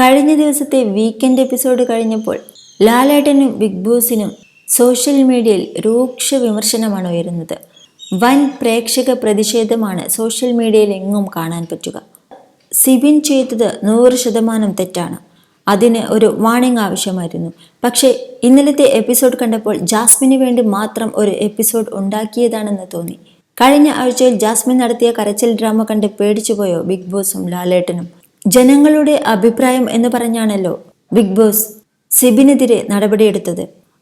കഴിഞ്ഞ ദിവസത്തെ weekend episode കഴിഞ്ഞപ്പോൾ ലാലേട്ടനും ബിഗ് ബോസിനും സോഷ്യൽ മീഡിയയിൽ രൂക്ഷ വിമർശനമാണ് ഉയരുന്നത്. വൻ പ്രേക്ഷക പ്രതിഷേധമാണ് സോഷ്യൽ മീഡിയയിൽ എങ്ങും കാണാൻ പറ്റുക. സിബിൻ ചെയ്തത് 100% തെറ്റാണ്. അതിന് ഒരു വാണിംഗ് ആവശ്യമായിരുന്നു. പക്ഷേ ഇന്നലത്തെ എപ്പിസോഡ് കണ്ടപ്പോൾ ജാസ്മിന് വേണ്ടി മാത്രം ഒരു എപ്പിസോഡ് ഉണ്ടാക്കിയതാണെന്ന് തോന്നി. കഴിഞ്ഞ ആഴ്ചയിൽ ജാസ്മിൻ നടത്തിയ കരച്ചിൽ ഡ്രാമ കണ്ട് പേടിച്ചുപോയോ ബിഗ് ബോസും ലാലേട്ടനും? ജനങ്ങളുടെ അഭിപ്രായം എന്ന് പറഞ്ഞാണല്ലോ ബിഗ് ബോസ് സിബിനെതിരെ നടപടിയെടുത്തത്.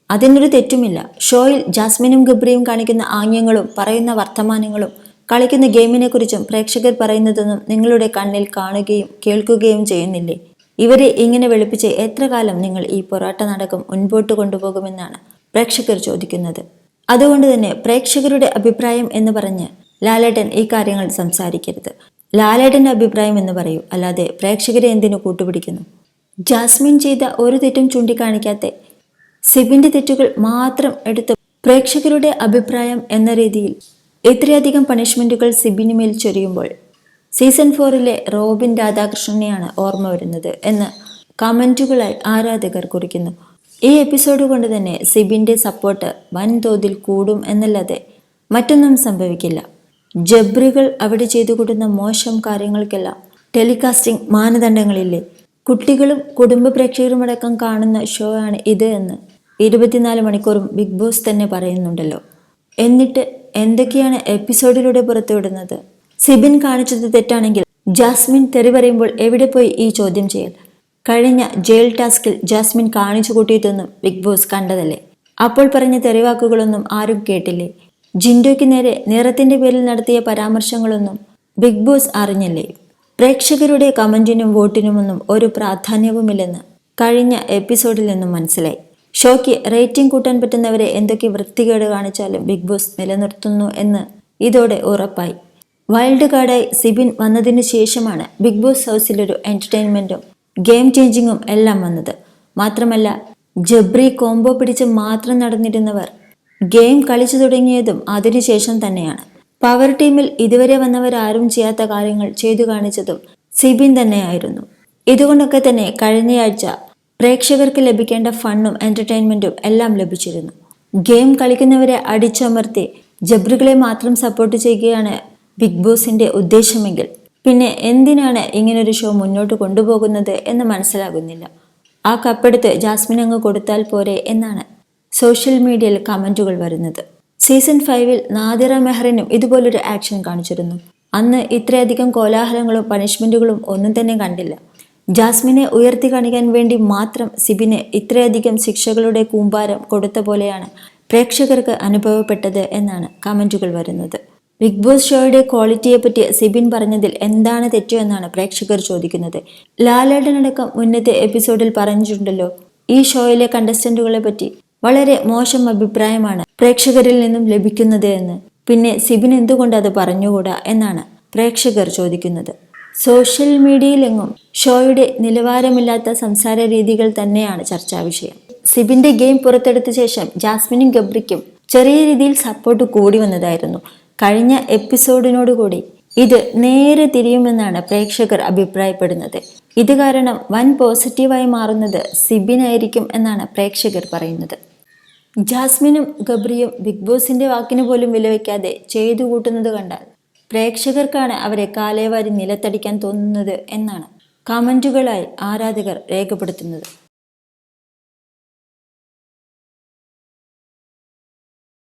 അതിനൊരു തെറ്റുമില്ല. ഷോയിൽ ജാസ്മിനും ഗബ്രിയും കാണിക്കുന്ന ആംഗ്യങ്ങളും പറയുന്ന വർത്തമാനങ്ങളും കളിക്കുന്ന ഗെയിമിനെ കുറിച്ചും പ്രേക്ഷകർ പറയുന്നതൊന്നും നിങ്ങളുടെ കണ്ണിൽ കാണുകയും കേൾക്കുകയും ചെയ്യുന്നില്ലേ? ഇവരെ ഇങ്ങനെ വെളുപ്പിച്ച് എത്ര കാലം നിങ്ങൾ ഈ പൊറാട്ട നാടകം മുൻപോട്ട് കൊണ്ടുപോകുമെന്നാണ് പ്രേക്ഷകർ ചോദിക്കുന്നത്. അതുകൊണ്ട് തന്നെ പ്രേക്ഷകരുടെ അഭിപ്രായം എന്ന് പറഞ്ഞ് ലാലേട്ടൻ ഈ കാര്യങ്ങൾ സംസാരിക്കരുത്. ലാലേട്ടൻ്റെ അഭിപ്രായം എന്ന് പറയൂ, അല്ലാതെ പ്രേക്ഷകരെ എന്തിനു കൂട്ടുപിടിക്കുന്നു? ജാസ്മിൻ ചെയ്ത ഒരു തെറ്റും ചൂണ്ടിക്കാണിക്കാത്ത സിബിൻ്റെ തെറ്റുകൾ മാത്രം എടുത്ത് പ്രേക്ഷകരുടെ അഭിപ്രായം എന്ന രീതിയിൽ ഇത്രയധികം പണിഷ്മെൻറ്റുകൾ സിബിന് മേൽ ചൊരിയുമ്പോൾ സീസൺ 4 റോബിൻ രാധാകൃഷ്ണനെയാണ് ഓർമ്മ വരുന്നത് എന്ന് കമൻറ്റുകളായി ആരാധകർ കുറിക്കുന്നു. ഈ എപ്പിസോഡ് കൊണ്ട് തന്നെ സിബിൻ്റെ സപ്പോർട്ട് വൻതോതിൽ കൂടും എന്നല്ലാതെ മറ്റൊന്നും സംഭവിക്കില്ല. ജബ്രികൾ അവിടെ ചെയ്തു കൂട്ടുന്ന മോശം കാര്യങ്ങൾക്കെല്ലാം ടെലികാസ്റ്റിംഗ് മാനദണ്ഡങ്ങളില്ലേ? കുട്ടികളും കുടുംബ പ്രേക്ഷകരുമടക്കം കാണുന്ന ഷോ ആണ് ഇത് എന്ന് 24 മണിക്കൂറും ബിഗ് ബോസ് തന്നെ പറയുന്നുണ്ടല്ലോ. എന്നിട്ട് എന്തൊക്കെയാണ് എപ്പിസോഡിലൂടെ പുറത്തുവിടുന്നത്? സിബിൻ കാണിച്ചത് തെറ്റാണെങ്കിൽ ജാസ്മിൻ തെറി പറയുമ്പോൾ എവിടെ പോയി ഈ ചോദ്യം ചെയ്യൽ? കഴിഞ്ഞ ജയിൽ ടാസ്കിൽ ജാസ്മിൻ കാണിച്ചു കൂട്ടിയതൊന്നും ബിഗ് ബോസ് കണ്ടതല്ലേ? അപ്പോൾ പറഞ്ഞ തെറിവാക്കുകളൊന്നും ആരും കേട്ടില്ലേ? ജിൻഡോയ്ക്ക് നേരെ നിറത്തിന്റെ പേരിൽ നടത്തിയ പരാമർശങ്ങളൊന്നും ബിഗ് ബോസ് അറിഞ്ഞില്ലേ? പ്രേക്ഷകരുടെ കമന്റിനും വോട്ടിനുമൊന്നും ഒരു പ്രാധാന്യവുമില്ലെന്ന് കഴിഞ്ഞ എപ്പിസോഡിൽ നിന്നും മനസ്സിലായി. ഷോയ്ക്ക് റേറ്റിംഗ് കൂട്ടാൻ പറ്റുന്നവരെ എന്തൊക്കെ വൃത്തികേട് കാണിച്ചാലും ബിഗ് ബോസ് നിലനിർത്തുന്നു എന്ന് ഇതോടെ ഉറപ്പായി. വൈൽഡ് കാർഡായി സിബിൻ വന്നതിന് ശേഷമാണ് ബിഗ് ബോസ് ഹൗസിലൊരു എന്റർടൈൻമെന്റും ഗെയിം ചേഞ്ചിങ്ങും എല്ലാം വന്നത്. മാത്രമല്ല ജബ്രി കോംബോ പിടിച്ച് മാത്രം നടന്നിരുന്നവർ ഗെയിം കളിച്ചു തുടങ്ങിയതും അതിനുശേഷം തന്നെയാണ്. പവർ ടീമിൽ ഇതുവരെ വന്നവരാരും ചെയ്യാത്ത കാര്യങ്ങൾ ചെയ്തു കാണിച്ചതും സിബിൻ തന്നെയായിരുന്നു. ഇതുകൊണ്ടൊക്കെ തന്നെ കഴിഞ്ഞയാഴ്ച പ്രേക്ഷകർക്ക് ലഭിക്കേണ്ട ഫണ്ണും എന്റർടൈൻമെന്റും എല്ലാം ലഭിച്ചിരുന്നു. ഗെയിം കളിക്കുന്നവരെ അടിച്ചമർത്തി ജബ്രികളെ മാത്രം സപ്പോർട്ട് ചെയ്യുകയാണ് ബിഗ് ബോസിന്റെ ഉദ്ദേശമെങ്കിൽ പിന്നെ എന്തിനാണ് ഇങ്ങനൊരു ഷോ മുന്നോട്ട് കൊണ്ടുപോകുന്നത് എന്ന് മനസ്സിലാകുന്നില്ല. ആ കപ്പെടുത്ത് ജാസ്മിൻ അങ്ങ് കൊടുത്താൽ പോരെ എന്നാണ് സോഷ്യൽ മീഡിയയിൽ കമൻറ്റുകൾ വരുന്നത്. സീസൺ 5 നാദിറ മെഹറിനും ഇതുപോലൊരു ആക്ഷൻ കാണിച്ചിരുന്നു. അന്ന് ഇത്രയധികം കോലാഹലങ്ങളും പണിഷ്മെൻറ്റുകളും ഒന്നും തന്നെ കണ്ടില്ല. ജാസ്മിനെ ഉയർത്തി കാണിക്കാൻ വേണ്ടി മാത്രം സിബിന് ഇത്രയധികം ശിക്ഷകളുടെ കൂമ്പാരം കൊടുത്ത പോലെയാണ് പ്രേക്ഷകർക്ക് അനുഭവപ്പെട്ടത് എന്നാണ് കമൻറ്റുകൾ വരുന്നത്. ബിഗ് ബോസ് ഷോയുടെ ക്വാളിറ്റിയെപ്പറ്റി സിബിൻ പറഞ്ഞതിൽ എന്താണ് തെറ്റു എന്നാണ് പ്രേക്ഷകർ ചോദിക്കുന്നത്. ലാലേട്ടനടക്കം മുന്നത്തെ എപ്പിസോഡിൽ പറഞ്ഞിട്ടുണ്ടല്ലോ ഈ ഷോയിലെ കണ്ടസ്റ്റന്റുകളെ പറ്റി വളരെ മോശം അഭിപ്രായമാണ് പ്രേക്ഷകരിൽ നിന്നും ലഭിക്കുന്നത് എന്ന്. പിന്നെ സിബിൻ എന്തുകൊണ്ട് അത് പറഞ്ഞുകൂടാ എന്നാണ് പ്രേക്ഷകർ ചോദിക്കുന്നത്. സോഷ്യൽ മീഡിയയിലെങ്ങും ഷോയുടെ നിലവാരമില്ലാത്ത സംസാര രീതികൾ തന്നെയാണ് ചർച്ചാ വിഷയം. സിബിന്റെ ഗെയിം പുറത്തെടുത്ത ശേഷം ജാസ്മിനും ഗബ്രിക്കും ചെറിയ രീതിയിൽ സപ്പോർട്ട് കൂടി വന്നതായിരുന്നു. കഴിഞ്ഞ എപ്പിസോഡിനോടുകൂടി ഇത് നേരെ തിരിയുമെന്നാണ് പ്രേക്ഷകർ അഭിപ്രായപ്പെടുന്നത്. ഇത് കാരണം വൻ പോസിറ്റീവായി മാറുന്നത് സിബിനായിരിക്കും എന്നാണ് പ്രേക്ഷകർ പറയുന്നത്. ജാസ്മിനും ഗബ്രിയും ബിഗ് ബോസിന്റെ വാക്കിന് പോലും വിലവെക്കാതെ ചെയ്തു കൂട്ടുന്നത് കണ്ടാൽ പ്രേക്ഷകർക്കാണ് അവരെ കാലേവാരി നിലത്തടിക്കാൻ തോന്നുന്നത് എന്നാണ് കമന്റുകളായി ആരാധകർ രേഖപ്പെടുത്തുന്നത്.